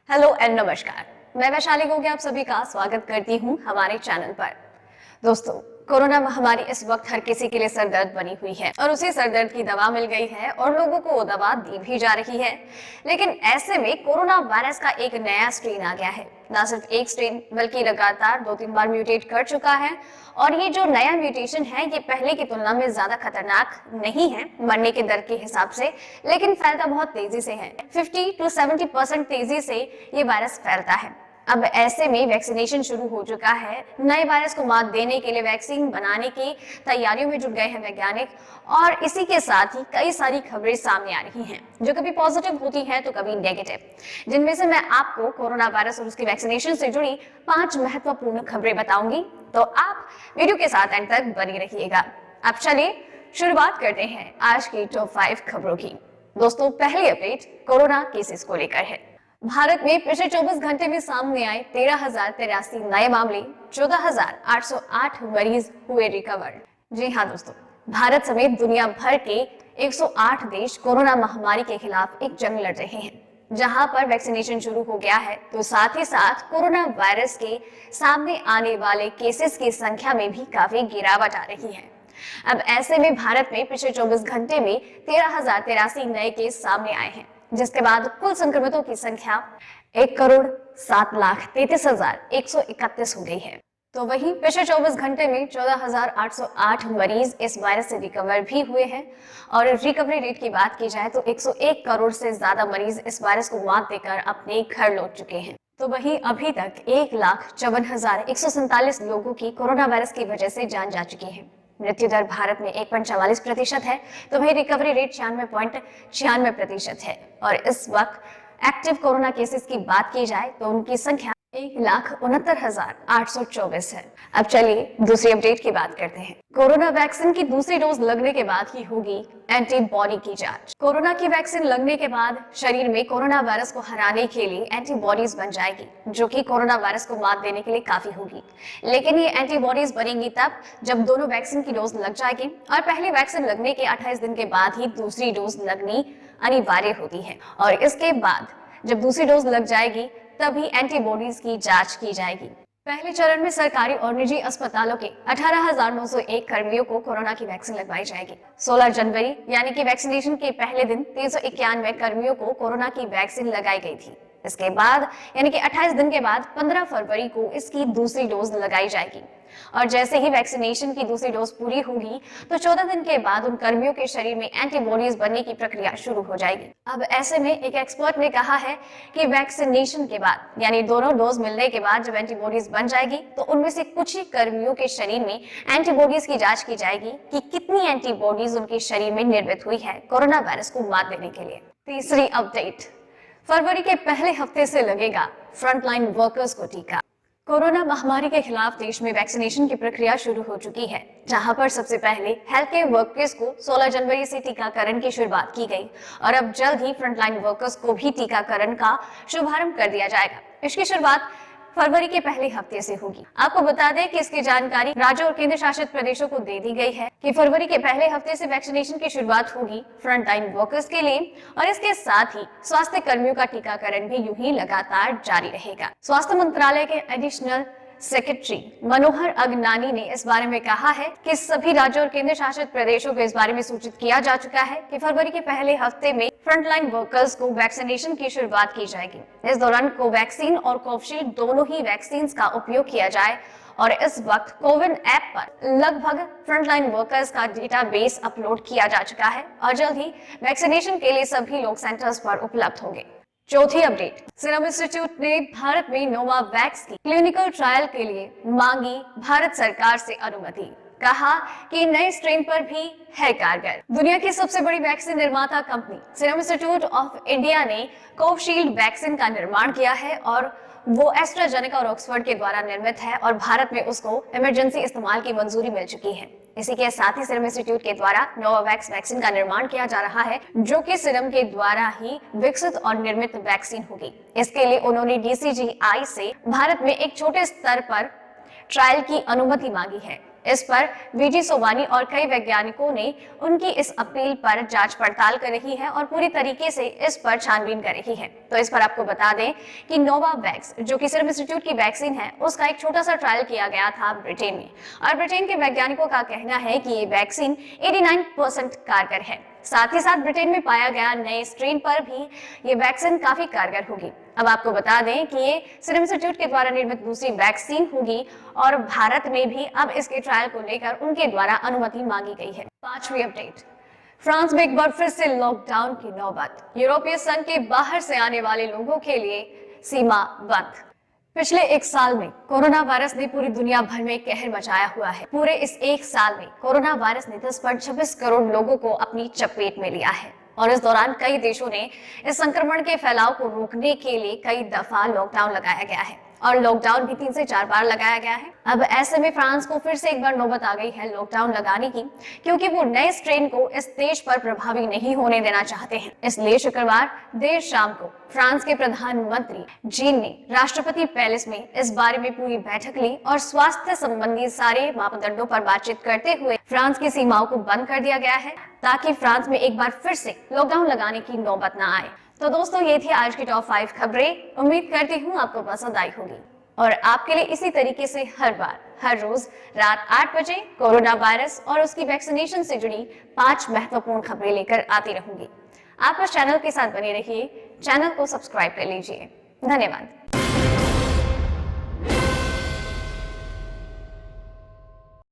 Hello and नमस्कार। मैं वैशाली गोगे आप सभी का स्वागत करती हूं हमारे चैनल पर। दोस्तों, कोरोना महामारी इस वक्त हर किसी के लिए सरदर्द बनी हुई है और उसी सरदर्द की दवा मिल गई है और लोगों को वो दवा दी भी जा रही है। लेकिन ऐसे में कोरोना वायरस का एक नया स्ट्रेन आ गया है। ना सिर्फ एक स्ट्रेन बल्कि लगातार 2-3 बार म्यूटेट कर चुका है और ये जो नया म्यूटेशन है ये पहले की तुलना में ज्यादा खतरनाक नहीं है मरने के दर के हिसाब से, लेकिन फैलता बहुत तेजी से है। 50 to 70% तेजी से ये वायरस फैलता है। अब ऐसे में वैक्सीनेशन शुरू हो चुका है। नए वायरस को मात देने के लिए वैक्सीन बनाने की तैयारियों में जुट गए हैं वैज्ञानिक और इसी के साथ ही कई सारी खबरें सामने आ रही हैं जो कभी पॉजिटिव होती हैं तो कभी नेगेटिव, जिनमें से मैं आपको कोरोना वायरस और उसकी वैक्सीनेशन से जुड़ी 5 महत्वपूर्ण खबरें बताऊंगी, तो आप वीडियो के साथ एंड तक बने रहिएगा। अब चलिए शुरुआत करते हैं आज की टॉप 5 खबरों की। दोस्तों, पहली अपडेट कोरोना केसेस को लेकर है। भारत में पिछले 24 घंटे में सामने आए 13,083 नए मामले, 14,808 मरीज हुए रिकवर। जी हाँ दोस्तों, भारत समेत दुनिया भर के 108 देश कोरोना महामारी के खिलाफ एक जंग लड़ रहे हैं। जहां पर वैक्सीनेशन शुरू हो गया है तो साथ ही साथ कोरोना वायरस के सामने आने वाले केसेस की संख्या में भी काफी गिरावट आ रही है। अब ऐसे में भारत में पिछले 24 घंटे में 13,083 नए केस सामने आए हैं, जिसके बाद कुल संक्रमितों की संख्या 1,07,33,131 हो गई है। तो वहीं पिछले 24 घंटे में 14,808 मरीज इस वायरस से रिकवर भी हुए हैं और रिकवरी रेट की बात की जाए तो 101 करोड़ से ज्यादा मरीज इस वायरस को मात देकर अपने घर लौट चुके हैं। तो वहीं अभी तक 1,54,147 लोगों की कोरोना वायरस की वजह से जान जा चुकी है। मृत्यु दर भारत में 1.44% है, तो वही रिकवरी रेट 96.96% है और इस वक्त एक्टिव कोरोना केसेस की बात की जाए तो उनकी संख्या 1,69,824 है। अब चलिए दूसरी अपडेट की बात करते हैं। कोरोना वैक्सीन की दूसरी डोज लगने के बाद ही होगी एंटीबॉडी की जांच। कोरोना की वैक्सीन लगने के बाद शरीर में कोरोना वायरस को हराने के लिए एंटीबॉडीज बन जाएगी, जो कि कोरोना वायरस को मात देने के लिए काफी होगी। लेकिन ये एंटीबॉडीज बनेंगी तब जब दोनों वैक्सीन की डोज लग जाएगी और पहली वैक्सीन लगने के 28 दिन के बाद ही दूसरी डोज लगनी अनिवार्य होती है और इसके बाद जब दूसरी डोज लग जाएगी तभी एंटीबॉडीज की जांच की जाएगी। पहले चरण में सरकारी और निजी अस्पतालों के 18,901 कर्मियों को कोरोना की वैक्सीन लगवाई जाएगी। 16 जनवरी यानी कि वैक्सीनेशन के पहले दिन 391 कर्मियों को कोरोना की वैक्सीन लगाई गई थी। इसके बाद यानी कि 28 दिन के बाद 15 फरवरी को इसकी दूसरी डोज लगाई जाएगी और जैसे ही वैक्सीनेशन की दूसरी डोज पूरी होगी तो 14 दिन के बाद उन कर्मियों के शरीर में एंटीबॉडीज बनने की प्रक्रिया शुरू हो जाएगी। अब ऐसे में एक एक्सपर्ट ने कहा है कि वैक्सीनेशन के बाद यानी दोनों डोज मिलने के बाद जब एंटीबॉडीज बन जाएगी तो उनमें से कुछ ही कर्मियों के शरीर में एंटीबॉडीज की जांच की जाएगी कि कितनी एंटीबॉडीज उनके शरीर में निर्मित हुई है कोरोना वायरस को मात देने के लिए। तीसरी अपडेट, फरवरी के पहले हफ्ते से लगेगा फ्रंटलाइन वर्कर्स को टीका। कोरोना महामारी के खिलाफ देश में वैक्सीनेशन की प्रक्रिया शुरू हो चुकी है, जहां पर सबसे पहले हेल्थ केयर वर्कर्स को 16 जनवरी से टीकाकरण की शुरुआत की गई और अब जल्द ही फ्रंटलाइन वर्कर्स को भी टीकाकरण का शुभारंभ कर दिया जाएगा। इसकी शुरुआत फरवरी के पहले हफ्ते से होगी। आपको बता दें कि इसकी जानकारी राज्यों और केंद्र शासित प्रदेशों को दे दी गई है कि फरवरी के पहले हफ्ते से वैक्सीनेशन की शुरुआत होगी फ्रंटलाइन वर्कर्स के लिए और इसके साथ ही स्वास्थ्य कर्मियों का टीकाकरण भी यूं ही लगातार जारी रहेगा। स्वास्थ्य मंत्रालय के एडिशनल सेक्रेटरी मनोहर अगनानी ने इस बारे में कहा है कि सभी राज्यों और केंद्र शासित प्रदेशों को इस बारे में सूचित किया जा चुका है कि फरवरी के पहले हफ्ते में फ्रंटलाइन वर्कर्स को वैक्सीनेशन की शुरुआत की जाएगी। इस दौरान कोवैक्सीन और कोविशील्ड दोनों ही वैक्सीन का उपयोग किया जाए और इस वक्त कोविन ऐप पर लगभग फ्रंटलाइन वर्कर्स का डेटाबेस अपलोड किया जा चुका है और जल्द ही वैक्सीनेशन के लिए सभी लोग सेंटर्स पर उपलब्ध होंगे। चौथी अपडेट, सीरम इंस्टीट्यूट ने भारत में नोवावैक्स की क्लिनिकल ट्रायल के लिए मांगी भारत सरकार से अनुमति। कहा कि नए स्ट्रेन पर भी है कारगर। दुनिया की सबसे बड़ी वैक्सीन निर्माता company serum institute of India ने कोविशील्ड वैक्सीन का निर्माण किया है और वो एस्ट्राजेनेका और ऑक्सफोर्ड के द्वारा निर्मित है और भारत में उसको इमरजेंसी इस्तेमाल की मंजूरी मिल चुकी है। इसी के साथ ही सीरम इंस्टीट्यूट के द्वारा नोवावैक्स वैक्सीन का निर्माण किया जा रहा है, जो कि सीरम के द्वारा ही विकसित और निर्मित वैक्सीन होगी। इसके लिए उन्होंने DCGI से भारत में एक छोटे स्तर पर ट्रायल की अनुमति मांगी है। इस पर वीजी सोवानी और कई वैज्ञानिकों ने उनकी इस अपील पर जांच पड़ताल कर रही है और पूरी तरीके से इस पर छानबीन कर रही है। तो इस पर आपको बता दें कि नोवावैक्स जो कि सीरम इंस्टीट्यूट की वैक्सीन है, उसका एक छोटा सा ट्रायल किया गया था ब्रिटेन में, और ब्रिटेन के वैज्ञानिकों का कहना है कि ये वैक्सीन 89% कारगर है। साथ ही साथ ब्रिटेन में पाया गया नए स्ट्रेन पर भी ये वैक्सीन काफी कारगर होगी। अब आपको बता दें कि ये सीरम इंस्टीट्यूट के द्वारा निर्मित दूसरी वैक्सीन होगी और भारत में भी अब इसके ट्रायल को लेकर उनके द्वारा अनुमति मांगी गई है। 5वीं अपडेट, फ्रांस में एक बार फिर से लॉकडाउन की नौबत। यूरोपीय संघ के बाहर से आने वाले लोगों के लिए सीमा बंद। पिछले एक साल में कोरोना वायरस ने पूरी दुनिया भर में कहर मचाया हुआ है। पूरे इस एक साल में कोरोना वायरस ने 10.26 करोड़ लोगों को अपनी चपेट में लिया है और इस दौरान कई देशों ने इस संक्रमण के फैलाव को रोकने के लिए कई दफा लॉकडाउन लगाया गया है और लॉकडाउन भी 3 से 4 बार लगाया गया है। अब ऐसे में फ्रांस को फिर से एक बार नौबत आ गई है लॉकडाउन लगाने की, क्योंकि वो नए स्ट्रेन को इस देश पर प्रभावी नहीं होने देना चाहते हैं। इसलिए शुक्रवार देर शाम को फ्रांस के प्रधानमंत्री जीन ने राष्ट्रपति पैलेस में इस बारे में पूरी बैठक ली और स्वास्थ्य संबंधी सारे मापदंडों पर बातचीत करते हुए फ्रांस की सीमाओं को बंद कर दिया गया है ताकि फ्रांस में एक बार फिर से लॉकडाउन लगाने की नौबत न आए। तो दोस्तों, ये थी आज की टॉप 5 खबरें। उम्मीद करती हूँ आपको पसंद आई होगी और आपके लिए इसी तरीके से हर बार हर रोज रात 8 बजे कोरोना वायरस और उसकी वैक्सीनेशन से जुड़ी 5 महत्वपूर्ण खबरें लेकर आती रहूंगी। आप इस चैनल के साथ बने रहिए, चैनल को सब्सक्राइब कर लीजिए। धन्यवाद।